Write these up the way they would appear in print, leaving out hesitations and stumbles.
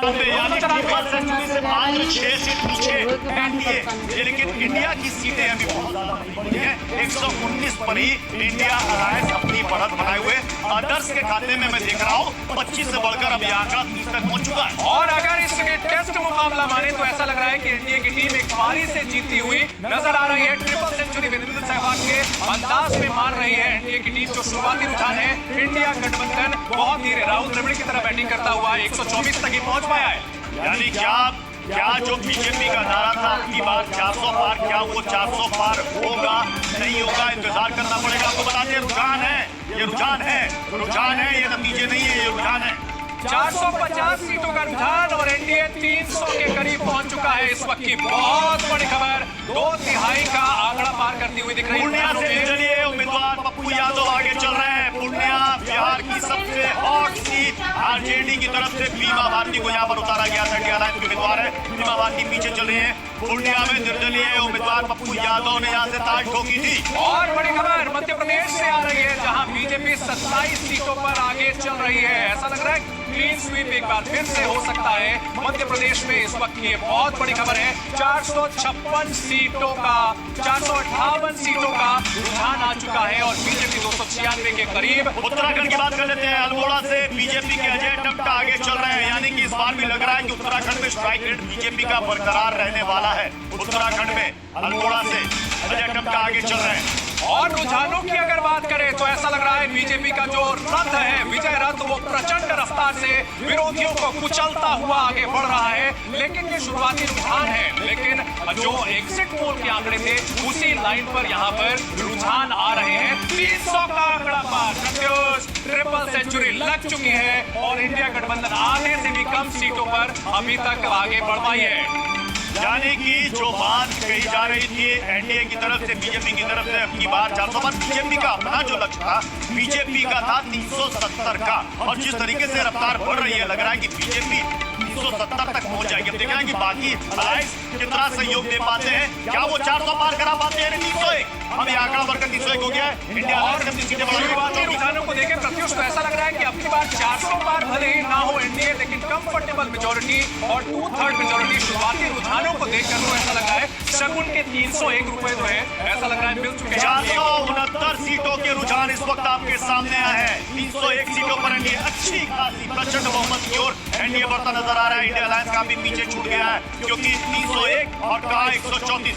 यानी triple century से मात्र 6 सीट पीछे एनडीए, लेकिन इंडिया की सीटें अभी बहुत ज्यादा बढ़ी है। 119 पर ही इंडिया अलायंस अपनी बढ़त बनाए हुए। अदर्स के खाते में मैं देख रहा हूँ 25 से बढ़कर अब यह आंकड़ा 30 तक पहुंच चुका है। और अगर इस टेस्ट मुकाबला माने तो ऐसा लग रहा है कि एनडीए की टीम एक पारी से जीती हुई नजर आ रही है। ट्रिपल सेंचुरी वीरेंद्र सहवाग के अंदाज में मान रही है एनडीए की टीम। जो शुरुआती रुझान है इंडिया गठबंधन बहुत धीरे राहुल द्रविड़ की तरह बैटिंग करता हुआ 124 तक ही पहुंच पाया है। यानी क्या जो बीजेपी का नारा था आपकी बार 400 पार, क्या वो 400 पार होगा नहीं होगा, इंतजार करना पड़ेगा। आपको बताते हैं रुझान है, ये रुझान है, ये नतीजे नहीं है, ये रुझान है। 450 सीटों का रुझान और एनडीए 300 के करीब पहुंच चुका है। इस वक्त की बहुत बड़ी खबर, 2/3 का आंकड़ा पार करती हुई दिख रही है। पूर्णिया से निर्दलीय उम्मीदवार पप्पू यादव आगे चल रहे हैं। पूर्णिया बिहार की सबसे हॉट सीट, आरजेडी की तरफ से बीमा भारती को यहाँ पर उतारा गया था। इंडिया अलायंस के उम्मीदवार है, बीमा भारती पीछे चल रही है। पूर्णिया में निर्दलीय उम्मीदवार पप्पू यादव ने यहाँ से ताज ठोकी थी। और बड़ी खबर मध्य प्रदेश से आ रही है, जहां बीजेपी 27 सीटों पर आगे चल रही है। ऐसा लग रहा है क्लीन स्वीप एक बार फिर से हो सकता है मध्य प्रदेश में। इस वक्त की बहुत बड़ी खबर है, 456 सीटों का 458 सीटों का रुझान आ चुका है और बीजेपी 296 के करीब। उत्तराखंड की बात कर लेते हैं। अल्मोड़ा से बीजेपी के अजय टम्टा आगे चल रहे हैं, यानी कि इस बार भी लग रहा है कि उत्तराखंड में स्ट्राइक रेट बीजेपी का बरकरार रहने वाला है। उत्तराखंड में अल्मोड़ा से अजय टम्टा आगे चल रहे हैं। और रुझानों की अगर बात करें तो ऐसा लग रहा है बीजेपी का जो रथ है, विजय रथ, वो प्रचंड रफ्तार से विरोधियों को कुचलता हुआ आगे बढ़ रहा है। लेकिन ये शुरुआती रुझान है, लेकिन जो एग्जिट पोल के आंकड़े थे उसी लाइन पर यहाँ पर रुझान आ रहे हैं। 300 का आंकड़ा पार, प्रत्युष ट्रिपल सेंचुरी लग चुकी है और इंडिया गठबंधन आधे से भी कम सीटों पर अभी तक आगे बढ़ पाई है। यानी कि जो बात कही जा रही थी एनडीए की तरफ से बीजेपी की तरफ से अब की बार 400 पर, बीजेपी का अपना जो लक्ष्य था बीजेपी का था 370 का। और जिस तरीके से रफ्तार बढ़ रही है, लग रहा है कि बीजेपी 370 तक पहुंच जाएगी। अब देखना है कि बाकी अलायंस कितना सहयोग दे पाते हैं, क्या वो 400 पार करा पाते हैं। 301 अब ये आंकड़ा बढ़कर 301 हो गया है। इंडिया अलायंस अपनी सीटें बढ़ाई। रुझानों को देखें प्रत्युष, तो ऐसा लग रहा है कि अब की बार 400 पार भले ही ना हो एनडीए, लेकिन कंफर्टेबल मेजोरिटी और 2/3 मेजोरिटी शुरुआती रुझानों को देखकर तो ऐसा लग रहा है शगुन के 301 रुपए जो है ऐसा लग रहा है मिल चुके हैं। 469 सीटों के रुझान इस वक्त आपके सामने आए हैं। 301 सीटों पर एनडीए अच्छी खासी प्रचंड बहुमत की ओर एनडीए बढ़ता नजर आ रहा है। इंडिया अलायंस काफी पीछे छूट गया है, क्योंकि 301 और कहा 134।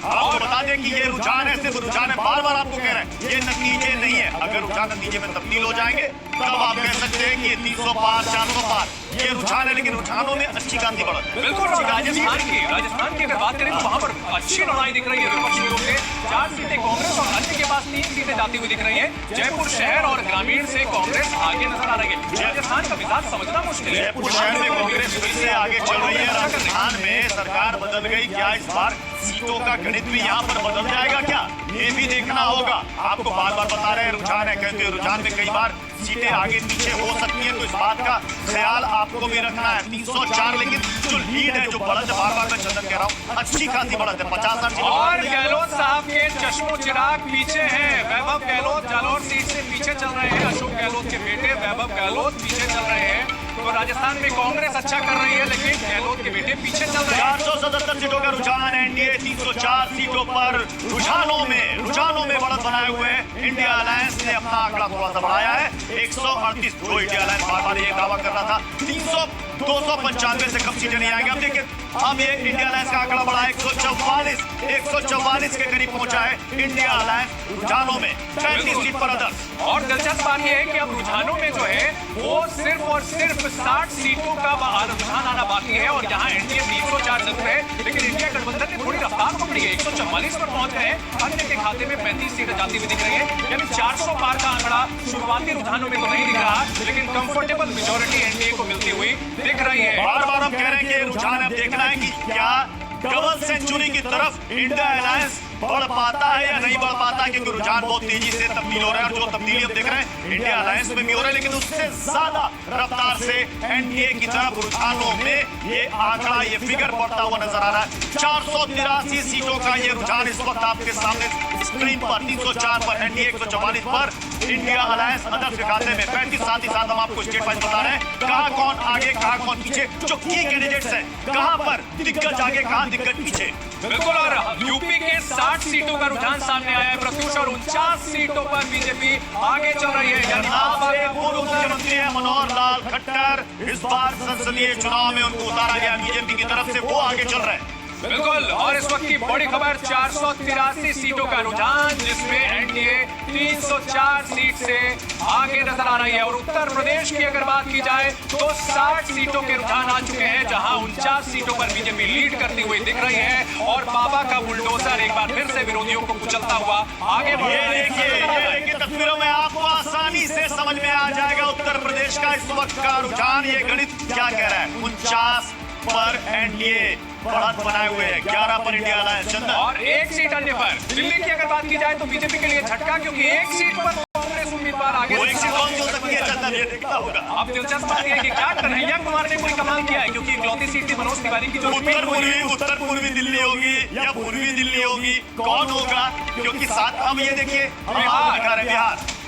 आपको बता दें कि ये रुझान है, सिर्फ रुझान है। बार बार आपको कह रहे हैं ये नतीजे नहीं है। अगर रुझान नतीजे में तब्दील हो जाएंगे तब आप कह सकते हैं कि ये 300 पार 400 पार ये रुझान है, लेकिन रुझानों में अच्छी खासी बढ़त है। बिल्कुल। राजस्थान की अगर बात करें तो वहां पर अच्छी लड़ाई दिख रही है विपक्षी लोग से। 4 सीटें कांग्रेस और अन्य के पास 3 सीटें जाती हुई दिख रही है। जयपुर शहर और ग्रामीण से कांग्रेस आगे नजर आ रही है। राजस्थान का मिजाज समझना मुश्किल है। जयपुर शहर में कांग्रेस फिर से आगे चल रही है। राजस्थान में सरकार बदल गई, क्या इस बार सीटों का गणित भी यहाँ पर बदल जाएगा क्या, ये भी देखना होगा। आपको बार बार बता रहे हैं रुझान है, कहते हैं रुझान में कई बार सीटें आगे पीछे हो सकती है, तो इस बात का ख्याल आपको भी रखना है। 304, लेकिन जो लीड है, जो बढ़त है, बार बार मैं चंदन कह रहा हूँ, अच्छी खासी बढ़त है। 50 और गहलोत साहब के चश्मो चिराग पीछे हैं। वैभव गहलोत जालौर सीट से पीछे चल रहे हैं। अशोक गहलोत के बेटे वैभव गहलोत पीछे चल रहे हैं। तो राजस्थान में कांग्रेस अच्छा कर रही है, लेकिन गहलोत के बेटे पीछे चल रहे हैं। 477 सीटों का रुझान एनडीए 304 सीटों पर रुझानों में बढ़त बनाए हुए हैं। इंडिया अलायंस ने अपना आंकड़ा थोड़ा सा बढ़ाया है, 138। जो इंडिया अलायंस बार बार ये दावा कर रहा था 295 से कम सीटें नहीं आएंगे। अब देखिए हम ये इंडिया अलायंस का आंकड़ा बढ़ा 144 के करीब पहुंचा है इंडिया अलायंस रुझानों में। 35 सीट पर अदर्स। और दिलचस्प बात यह है कि अब रुझानों में जो है वो सिर्फ और सिर्फ 60 सीटों का रुझान आना बाकी है। और यहाँ एनडीए 304 चल रहे हैं, लेकिन इंडिया गठबंधन ने थोड़ी रफ्तार पकड़ी है, 144 पर पहुंच गए हैं। अन्य के खाते में 35 सीटें जाती हुई दिख रही है। यानी 400 पार का आंकड़ा शुरुआती रुझानों में तो नहीं दिख रहा, लेकिन कंफर्टेबल मेजोरिटी एनडीए को मिलती हुई दिख रही है। बार हम कह रहे हैं कि रुझान अब देखना है कि क्या डबल सेंचुरी की तरफ इंडिया अलायंस बढ़ पाता है या नहीं बढ़ पाता, क्योंकि रुझान बहुत तेजी से तब्दील हो रहा है और जो तब्दीली हम देख रहे हैं इंडिया अलायंस में भी हो रहा है, लेकिन उससे ज्यादा रफ्तार से एनडीए की तरफ रुझानों में ये आंकड़ा, ये फिगर बढ़ता हुआ नजर आ रहा है। 483 सीटों का ये रुझान इस वक्त आपके सामने स्क्रीन पर, 304 पर एनडीए, 144 पर इंडिया अलायंस अदर्स के खाते में 35। साथ ही साथ हम आपको स्टेट वाइज बता रहे हैं कहां कौन आगे कहां कौन पीछे, जो की कैंडिडेट्स हैं कहां पर दिग्गज आगे कहां दिग्गज पीछे। बिल्कुल, और यूपी के 60 सीटों का रुझान सामने आया है प्रत्युष, और 49 सीटों पर बीजेपी आगे चल रही है। यानी हमारे पूर्व मुख्यमंत्री है मनोहर लाल खट्टर, इस बार संसदीय चुनाव में उनको उतारा गया बीजेपी की तरफ से, वो आगे चल रहे हैं। बिल्कुल, और इस वक्त की बड़ी खबर 483 सीटों का रुझान, जिसमें एनडीए 304 सीट से आगे नजर आ रही है। और उत्तर प्रदेश की अगर बात की जाए तो 60 सीटों के रुझान आ चुके हैं, जहां 49 सीटों पर बीजेपी लीड करती हुई दिख रही है और बाबा का बुलडोजर एक बार फिर से विरोधियों को कुचलता हुआ आगे बढ़ रहा है। ये देखिए तस्वीरों में आपको आसानी से समझ में आ जाएगा उत्तर प्रदेश का इस वक्त का रुझान, ये गणित क्या कह रहा है। 49 पर एनडीए बढ़त बनाए हुए हैं, 11 पर इंडिया अलायंस। चंदन, और एक सीट अन्य पर दिल्ली की अगर बात की जाए तो बीजेपी के लिए झटका, क्योंकि एक सीट पर कांग्रेस उम्मीदवार आगे। वो एक सीट कौन सी हो सकती है चंदन, ये देखना होगा। अब दिलचस्प बात यह है कि क्या कन्हैया कुमार ने कोई कमाल किया है, क्योंकि इकलौती सीट थी मनोज तिवारी की जो उत्तर पूर्वी दिल्ली होगी या पूर्वी दिल्ली होगी, कौन होगा, क्योंकि साथ हम ये देखिए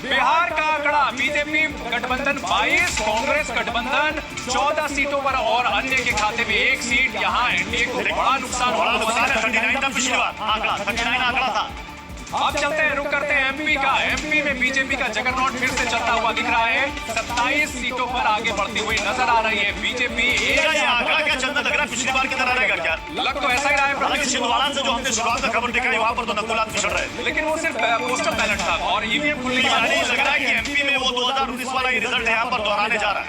बिहार का आंकड़ा, बीजेपी गठबंधन 22, कांग्रेस गठबंधन 14 सीटों पर और अन्य के खाते में एक सीट। यहाँ एनडीए को बड़ा नुकसान है। 39 था पिछली बार आंकड़ा, 39 आंकड़ा था। अब चलते हैं, रुक करते हैं एमपी का। एमपी में बीजेपी का जगरनॉट फिर से चलता हुआ दिख रहा है, 27 सीटों पर आगे बढ़ती हुई नजर आ रही है बीजेपी। आंकड़ा क्या चंदन लग रहा है पिछली बार की तरह रहेगा क्या? लग तो ऐसा ही रहा है, हालांकि छिंदवाड़ा से जो हमने शुरुआत में खबर देखा है वहां पर तो नकुलात पिछड़ रहे हैं, लेकिन वो सिर्फ पोस्टल बैलेट था और ईवीएम खुलने लग रहा है कि एमपी में वो 2019 वाला ही रिजल्ट यहाँ पर दोहराने जा रहा है।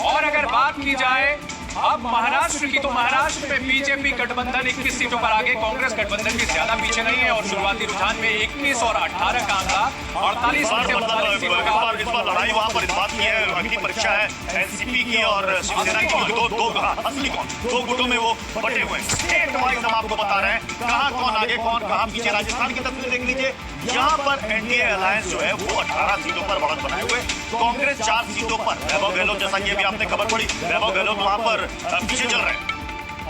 और अगर बात की जाए अब महाराष्ट्र की, तो महाराष्ट्र में बीजेपी गठबंधन 21 सीटों पर आगे, कांग्रेस गठबंधन की ज्यादा पीछे नहीं है। और शुरुआती रुझान में 21 और 18 का आंकड़ा, 48 इस बार लड़ाई वहां पर इस बात की है, अगली परीक्षा है एनसीपी की और शिवसेना की, दो गुटों में वो बटे हुए हैं। स्टेट वाइज हम आपको बता रहे हैं कहां कौन आगे कौन कहां पीछे। राजस्थान की तस्वीर देख लीजिए, यहाँ पर एनडीए अलायंस जो है वो 18 सीटों पर बढ़त बनाए हुए, कांग्रेस 4 सीटों पर। वैभव गहलोत, जैसा कि अभी आपने खबर पड़ी, वैभव गहलोत वहां पर पीछे चल रहे हैं।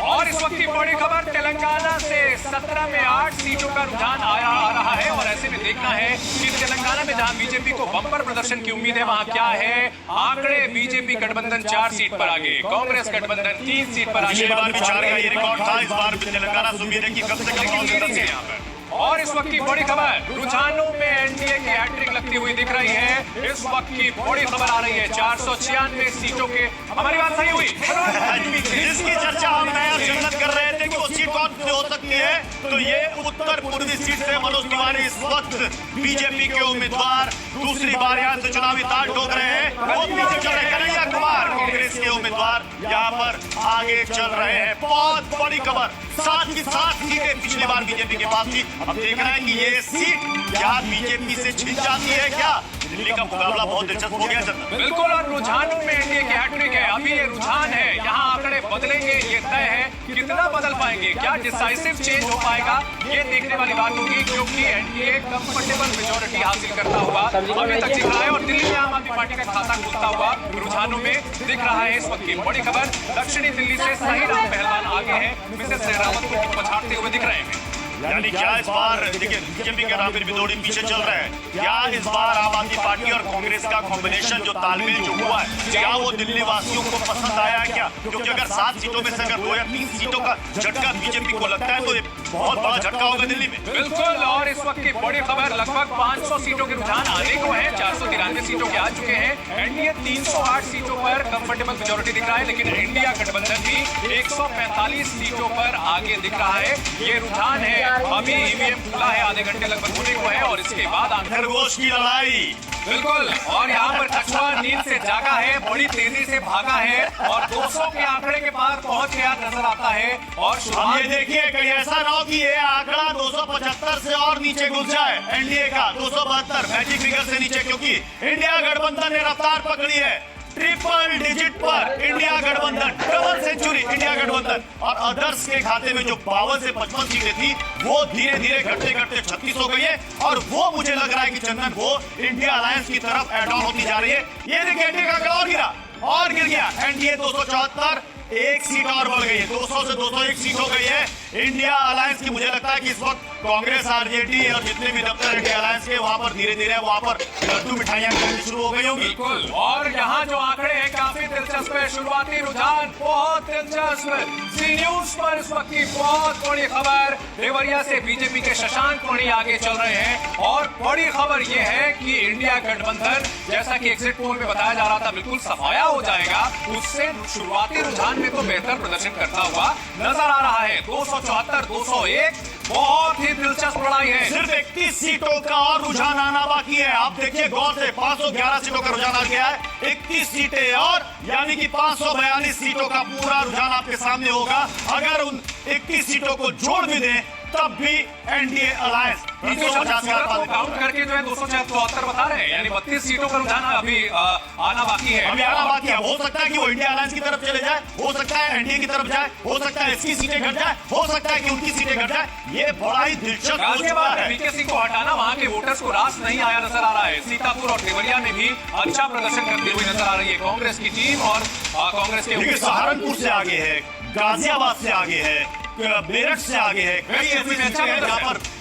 और इस वक्त की बड़ी खबर तेलंगाना से 17 में 8 सीटों का रुझान आ रहा है। और ऐसे में देखना है कि तेलंगाना में जहां बीजेपी को बम्पर प्रदर्शन की उम्मीद है, वहां क्या है आंकड़े। बीजेपी गठबंधन 4 सीट पर आगे, कांग्रेस गठबंधन 3 सीट पर आगे। पिछली बार भी 4 का ये रिकॉर्ड था, इस बार तेलंगाना से उम्मीद है कि कम से कम। और इस वक्त की बड़ी खबर, रुझानों में एनडीए की हैट्रिक लगती हुई दिख रही है। इस वक्त की बड़ी खबर आ रही है 496 सीटों के। हमारी बात सही हुई? जिसकी चर्चा हम नया चंदन कर रहे थे कि वो सीट कौन सी हो सकती है, तो ये उत्तर पूर्वी सीट से मनोज तिवारी इस वक्त बीजेपी के उम्मीदवार दूसरी बार यहाँ से चुनावी ताल ठोक रहे हैं। वो पीछे चल रहे हैं कन्हैया कुमार, कांग्रेस के उम्मीदवार यहाँ पर आगे चल रहे हैं। बहुत बड़ी खबर, 7 की 7 सीटें पिछली बार बीजेपी के पास थी। अब देखना है कि ये सीट क्या बीजेपी से छिन जाती है क्या। दिल्ली का मुकाबला बहुत दिलचस्प हो गया चंदन। बिल्कुल, और रुझानों में एनडीए की हैट्रिक है। अभी ये रुझान है, यहाँ आंकड़े बदलेंगे, ये तय है। कितना बदल पाएंगे, क्या डिसाइसिव चेंज हो पाएगा, ये देखने वाली बात होगी, क्योंकि एनडीए कंफर्टेबल मेजोरिटी हासिल करता हुआ अभी तक दिख रहा है। और दिल्ली में आम आदमी पार्टी का खाता खुलता हुआ रुझानों में दिख रहा है। इस वक्त की बड़ी खबर, दक्षिणी दिल्ली से सही राम पहलवान आगे हैं, मिसेस शेरावत को पछाड़ते हुए दिख रहे हैं। यानी क्या इस बार देखिए बीजेपी के रामवीर भिदोड़ी पीछे चल रहे हैं, क्या इस बार आम आदमी पार्टी और कांग्रेस का कॉम्बिनेशन जो तालमेल जो हुआ है, क्या वो दिल्ली वासियों को पसंद आया है क्या? क्योंकि अगर 7 सीटों में से अगर 2 या 3 सीटों का झटका बीजेपी को लगता है तो ये बहुत बड़ा झटका होगा दिल्ली में। बिल्कुल, और इस वक्त की बड़ी खबर, लगभग 500 सीटों के रुझान आने को है, 493 सीटों के आ चुके हैं। एनडीए 308 सीटों पर कंफर्टेबल मेजोरिटी दिख रहा है, लेकिन इंडिया गठबंधन भी 145 सीटों पर आगे दिख रहा है। ये रुझान है, अभी ईवीएम खुला है, आधे घंटे लगभग होने को है और इसके बाद खरगोश की लड़ाई। बिल्कुल, और यहाँ पर कछुआ नींद से जागा है, बड़ी तेजी से भागा है और 200 के आंकड़े के पास पहुंच गया नजर आता है। और ये देखिए कहीं ऐसा ना हो कि ये आंकड़ा 275 से और नीचे घुस जाए, एनडीए का 272 मैजिक फिगर से नीचे, क्योंकि इंडिया गठबंधन ने रफ्तार पकड़ी है। ट्रिपल डिजिट पर इंडिया गठबंधन डबल से सेंचुरी इंडिया गठबंधन और अदर्स के खाते में जो 52 से 55 सीटें थी वो धीरे धीरे घटते घटते 36 हो गई है और वो मुझे लग रहा है कि चंदन वो इंडिया अलायंस की तरफ एड ऑन होती जा रही है। ये देखिए एनडीए का आंकड़ा और गिर गया। एनडीए 274, एक सीट और बढ़ गई है, 200 से 201 सीट हो गई है इंडिया अलायंस की। मुझे लगता है कि इस वक्त कांग्रेस, आरजेडी और जितने भी दफ्तर इंडिया अलायंस के वहां पर धीरे धीरे वहां पर लड्डू मिठाइयां मिलनी शुरू हो गई होंगी। बिल्कुल, और यहाँ जो आंकड़े हैं काफी दिलचस्प है। शुरुआती रुझान बहुत दिलचस्प। सी न्यूज पर इस वक्त की बहुत बड़ी खबर, देवरिया से बीजेपी के शशांक मणि आगे चल रहे हैं और बड़ी खबर यह है कि इंडिया गठबंधन, जैसा कि एग्जिट पोल में बताया जा रहा था, बिल्कुल सफाया हो जाएगा। उससे शुरुआती रुझान में तो बेहतर प्रदर्शन करता हुआ नजर आ रहा है। 274, 201, बहुत ही दिलचस्प लड़ाई है। सिर्फ 31 सीटों का और रुझान आना बाकी है। आप देखिए गौर से, 511 सीटों का रुझान आ गया है, 31 सीटें और यानी कि 542 सीटों का पूरा रुझान आपके सामने होगा। अगर उन 31 सीटों को जोड़ भी दें तब भी एनडीए अलायंस काउंट करके जो है 274 बता रहे हैं, यानी 32 सीटों का रुझान अभी आना बाकी है। अभी आना बाकी है। हो सकता है कि वो इंडिया अलायंस की तरफ चले जाए, हो सकता है एनडीए की तरफ जाए, हो सकता है इसकी सीटें घट जाए, हो सकता है कि उनकी सीटें घट जाए। ये बड़ा ही दिलचस्प हो चुका है। वीके सिंह को हटाना, वहां के वोटर्स को रास नहीं आया नजर आ रहा है। सीतापुर और देवरिया में भी अच्छा प्रदर्शन करती हुई नजर आ रही है कांग्रेस की टीम और कांग्रेस के। सहारनपुर से आगे है, गाजियाबाद से आगे है, मेरठ से आगे है, कई ऐसी सीटें हैं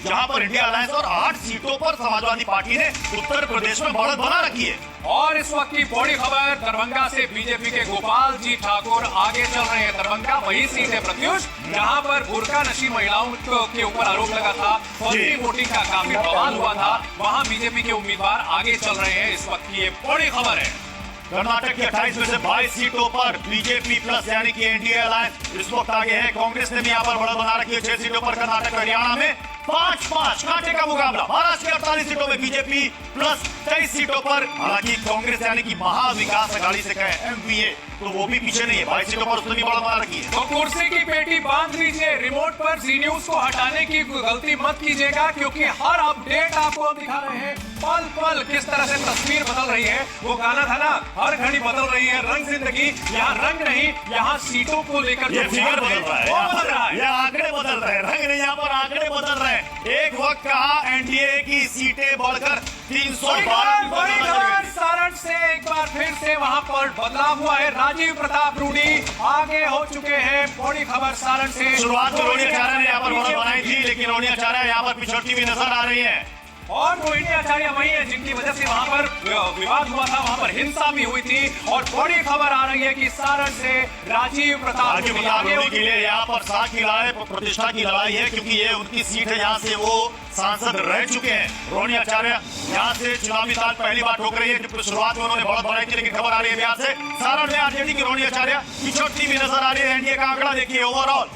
जहां पर इंडिया अलायंस और 8 सीटों पर समाजवादी पार्टी ने उत्तर प्रदेश में बढ़त बना रखी है। और इस वक्त की बड़ी खबर, दरभंगा से बीजेपी के गोपाल जी ठाकुर आगे चल रहे हैं। दरभंगा वही सीट है प्रत्युष जहां पर बुर्का नशी महिलाओं के ऊपर आरोप लगा था, फर्जी वोटिंग का काफी बवाल हुआ था, वहां बीजेपी के उम्मीदवार आगे चल रहे हैं। इस वक्त की ये बड़ी खबर है। कर्नाटक की 28 में से 22 सीटों पर बीजेपी प्लस यानी कि एनडीए अलायंस इस वक्त आगे है। कांग्रेस ने भी यहाँ पर बढ़त बना रखी है। 6 सीटों पर कर्नाटक, हरियाणा में 5-5 कांटे का मुकाबला। महाराष्ट्र की 48 सीटों में बीजेपी प्लस 23 सीटों पर, हालांकि कांग्रेस यानी कि महाविकास अघाड़ी से कहे एमवीए तो वो भी पीछे नहीं है। 22 सीटों पर उसने भी बढ़त बना रखी है। तो कुर्सी की पेटी बांध लीजिए, रिमोट पर जी न्यूज को हटाने की गलती मत कीजिएगा, क्योंकि हर अपडेट आपको दिखा रहे हैं। पल पल किस तरह से तस्वीर बदल रही है। वो गाना था ना, हर घड़ी बदल रही है रंग जिंदगी। यहाँ रंग नहीं, यहाँ सीटों को लेकर ये फिगर बदल रहा है, ये आंकड़े बदल रहे हैं, रंग नहीं, यहाँ पर आंकड़े बदल रहे हैं। एक वक्त कहा एनडीए की सीटें बढ़कर 312। सारण से एक बार फिर से वहां पर बदलाव हुआ है। राजीव प्रताप रूडी आगे हो चुके हैं। बड़ी खबर सारण से। शुरुआत में रोनी आचार्य ने यहाँ पर बढ़त बनाई थी, लेकिन रोनी आचार्य यहाँ पर पिछड़ती हुई नजर आ रही है। और रोहिणी आचार्य वही है जिनकी वजह से वहां पर विवाद हुआ था, वहां पर हिंसा भी हुई थी। और बड़ी खबर आ रही है कि सारण से राजीव प्रताप रूडी के लिए यहाँ पर साख की लड़ाई, प्रतिष्ठा की लड़ाई है, क्योंकि ये उनकी सीट है, यहाँ से वो सांसद रह चुके हैं। रोहिणी आचार्य यहाँ से चुनावी ताल पहली बार ठोक रही है। शुरुआत में उन्होंने बढ़त बनाई थी, लेकिन खबर आ रही है बिहार से सारण में आरजेडी की रोहिणी आचार्य पिछड़ती भी नजर आ रही है। एनडीए का आंकड़ा देखिए ओवरऑल।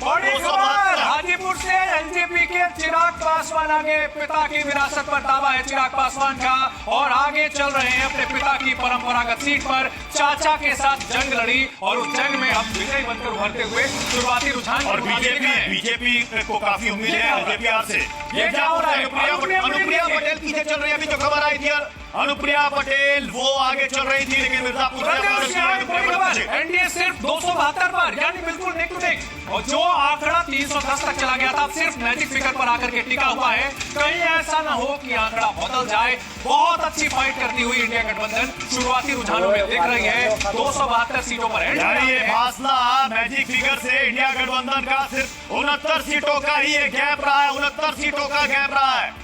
हाजीपुर से एलजेपी के चिराग पासवान आगे, पिता की विरासत पर दावा है चिराग पासवान का, और आगे चल रहे हैं अपने पिता की परंपरागत सीट पर। चाचा के साथ जंग लड़ी और उस जंग में अब विजयी बनकर उभरते हुए शुरुआती रुझान। और बीजेपी को काफी उम्मीद है एलजेपी से। ये क्या हो रहा है? अनुप्रिया पटेल पीछे चल रही है। अभी जो खबर आई थी अनुप्रिया पटेल वो आगे चल रही थी, लेकिन मिर्जापुर एनडीए सिर्फ 272 पर, यानी बिल्कुल नेक टू नेक। और जो आंकड़ा 310 तक चला गया था, सिर्फ मैजिक फिगर पर आकर के टिका हुआ है। कहीं ऐसा ना हो कि आंकड़ा बदल जाए। बहुत अच्छी फाइट करती हुई इंडिया गठबंधन शुरुआती रुझानों में दिख रही है। 272 सीटों पर ये फासला मैजिक फिगर से इंडिया गठबंधन का सिर्फ 69 सीटों का ही गैप रहा है। 69 सीटों का गैप रहा है।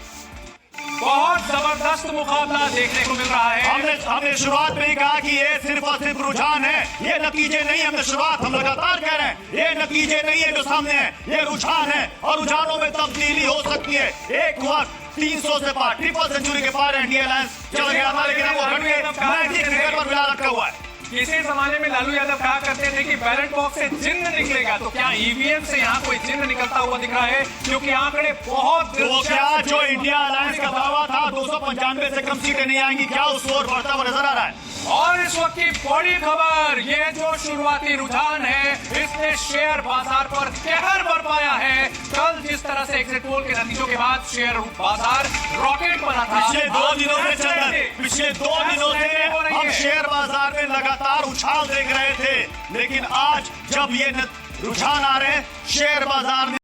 बहुत जबरदस्त मुकाबला देखने को मिल रहा है। हमने शुरुआत में ही कहा कि ये सिर्फ और सिर्फ रुझान है, ये नतीजे नहीं। हमने शुरुआत, हम लगातार कह रहे हैं ये नतीजे नहीं है जो सामने है, ये रुझान है और रुझानों में तब्दीली हो सकती है। एक वक्त 300 से पार, ट्रिपल सेंचुरी के पार एनडीए अलायंस चल गया था, लेकिन अब वो घट के मैजिक फिगर पर मिला रखा हुआ है। किसी जमाने में लालू यादव कहा करते थे कि बैलेट बॉक्स से जिन्न निकलेगा, तो क्या ईवीएम से यहाँ कोई जिन्न निकलता हुआ दिख रहा है? क्योंकि आंकड़े बहुत। तो क्या जो इंडिया अलायंस का दावा था 295 से कम सीटें नहीं आएंगी, क्या उस ओर बढ़ता हुआ नजर आ रहा है? और इस वक्त की बड़ी खबर, ये जो शुरुआती रुझान है इसने शेयर बाजार पर कहर बरपाया है। कल जिस तरह से एग्जिट पोल के नतीजों के बाद शेयर बाजार रॉकेट बना था, पिछले 2 दिनों से है। शेयर बाजार में लगातार उछाल देख रहे थे, लेकिन आज जब ये रुझान आ रहे हैं शेयर बाजार में